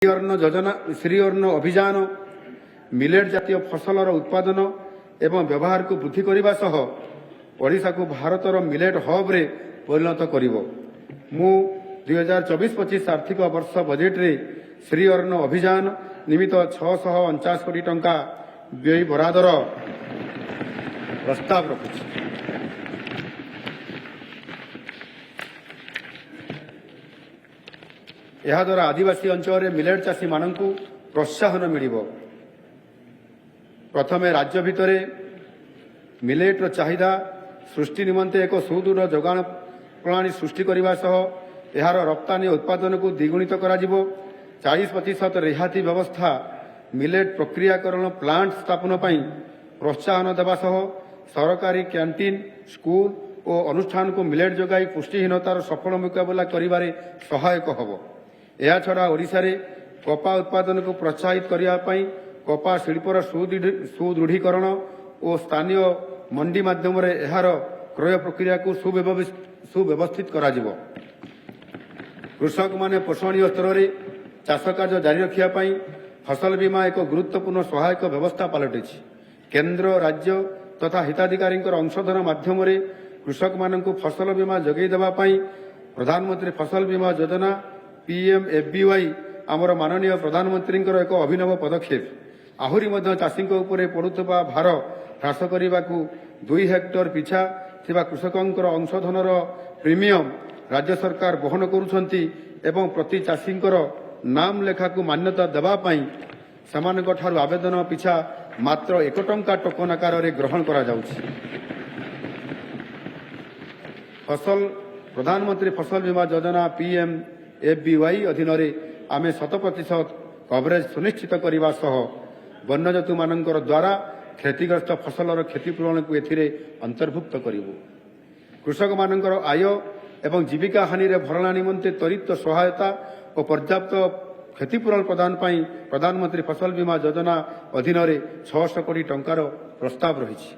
ଶ୍ରୀ ଅନ୍ନ ଅଭିଯାନ ମିଲେଟ୍ ଜାତୀୟ ଫସଲର ଉତ୍ପାଦନ ଏବଂ ବ୍ୟବହାରକୁ ବୃଦ୍ଧି କରିବା ସହ ଓଡ଼ିଶାକୁ ଭାରତର ମିଲେଟ୍ ହବ୍ରେ ପରିଣତ କରିବ। ମୁଁ 2024-25 ଆର୍ଥିକ ବର୍ଷ ବଜେଟ୍ରେ ଶ୍ରୀ ଅନ୍ନ ଅଭିଯାନ ନିମିତ୍ତ 649 କୋଟି ଟଙ୍କା ବ୍ୟୟ ବରାଦର ପ୍ରସ୍ତାବ ରଖୁଛି। ଏହାଦ୍ୱାରା ଆଦିବାସୀ ଅଞ୍ଚଳରେ ମିଲେଟ୍ ଚାଷୀମାନଙ୍କୁ ପ୍ରୋତ୍ସାହନ ମିଳିବ। ପ୍ରଥମେ ରାଜ୍ୟ ଭିତରେ ମିଲେଟ୍ର ଚାହିଦା ସୃଷ୍ଟି ନିମନ୍ତେ ଏକ ସୁଦୃଢ଼ ଯୋଗାଣ ପ୍ରଣାଳୀ ସୃଷ୍ଟି କରିବା ସହ ଏହାର ରପ୍ତାନୀ ଉତ୍ପାଦନକୁ ଦ୍ୱିଗୁଣିତ କରାଯିବ। 40% ରିହାତି ବ୍ୟବସ୍ଥା ମିଲେଟ୍ ପ୍ରକ୍ରିୟାକରଣ ପ୍ଲାଣ୍ଟ ସ୍ଥାପନ ପାଇଁ ପ୍ରୋତ୍ସାହନ ଦେବା ସହ ସରକାରୀ କ୍ୟାଣ୍ଟିନ୍, ସ୍କୁଲ ଓ ଅନୁଷ୍ଠାନକୁ ମିଲେଟ୍ ଯୋଗାଇ ପୁଷ୍ଟିହୀନତାର ସଫଳ ମୁକାବିଲା କରିବାରେ ସହାୟକ ହେବ। ଏହାଛଡ଼ା ଓଡ଼ିଶାରେ କପା ଉତ୍ପାଦନକୁ ପ୍ରୋତ୍ସାହିତ କରିବା ପାଇଁ କପା ଶିଳ୍ପର ସୁଦୃଢ଼ୀକରଣ ଓ ସ୍ଥାନୀୟ ମଣ୍ଡି ମାଧ୍ୟମରେ ଏହାର କ୍ରୟ ପ୍ରକ୍ରିୟାକୁ ସୁବ୍ୟବସ୍ଥିତ କରାଯିବ। କୃଷକମାନେ ପୋଷଣୀୟ ସ୍ତରରେ ଚାଷ କାର୍ଯ୍ୟ ଜାରି ରଖିବା ପାଇଁ ଫସଲ ବୀମା ଏକ ଗୁରୁତ୍ୱପୂର୍ଣ୍ଣ ସହାୟକ ବ୍ୟବସ୍ଥା ପାଲଟିଛି। କେନ୍ଦ୍ର, ରାଜ୍ୟ ତଥା ହିତାଧିକାରୀଙ୍କର ଅଂଶଧନ ମାଧ୍ୟମରେ କୃଷକମାନଙ୍କୁ ଫସଲ ବୀମା ଯୋଗାଇ ଦେବା ପାଇଁ ପ୍ରଧାନମନ୍ତ୍ରୀ ଫସଲ ବୀମା ଯୋଜନା PMFBY ଆମର ମାନନୀୟ ପ୍ରଧାନମନ୍ତ୍ରୀଙ୍କର ଏକ ଅଭିନବ ପଦକ୍ଷେପ। ଆହୁରି ମଧ୍ୟ ଚାଷୀଙ୍କ ଉପରେ ପଡ଼ୁଥିବା ଭାର ହ୍ରାସ କରିବାକୁ 2 ହେକ୍ଟର ପିଛା ଥିବା କୃଷକଙ୍କର ଅଂଶଧନର ପ୍ରିମିୟମ ରାଜ୍ୟ ସରକାର ବହନ କରୁଛନ୍ତି ଏବଂ ପ୍ରତି ଚାଷୀଙ୍କର ନାମ ଲେଖାକୁ ମାନ୍ୟତା ଦେବା ପାଇଁ ସେମାନଙ୍କଠାରୁ ଆବେଦନ ପିଛା ମାତ୍ର 1 ଟଙ୍କା ଟୋକନ ଆକାରରେ ଗ୍ରହଣ କରାଯାଉଛି। ପ୍ରଧାନମନ୍ତ୍ରୀ ଫସଲ ବୀମା ଯୋଜନା PMFBY ଅଧୀନରେ ଆମେ 100% କଭରେଜ ସୁନିଶ୍ଚିତ କରିବା ସହ ବନ୍ୟଜନ୍ତୁମାନଙ୍କର ଦ୍ୱାରା କ୍ଷତିଗ୍ରସ୍ତ ଫସଲର କ୍ଷତିପୂରଣକୁ ଏଥିରେ ଅନ୍ତର୍ଭୁକ୍ତ କରିବୁ। କୃଷକମାନଙ୍କର ଆୟ ଏବଂ ଜୀବିକା ହାନିରେ ଭରଣା ନିମନ୍ତେ ତ୍ୱରିତ ସହାୟତା ଓ ପର୍ଯ୍ୟାପ୍ତ କ୍ଷତିପୂରଣ ପ୍ରଦାନ ପାଇଁ ପ୍ରଧାନମନ୍ତ୍ରୀ ଫସଲ ବୀମା ଯୋଜନା ଅଧୀନରେ 600 କୋଟି ଟଙ୍କାର ପ୍ରସ୍ତାବ ରହିଛି।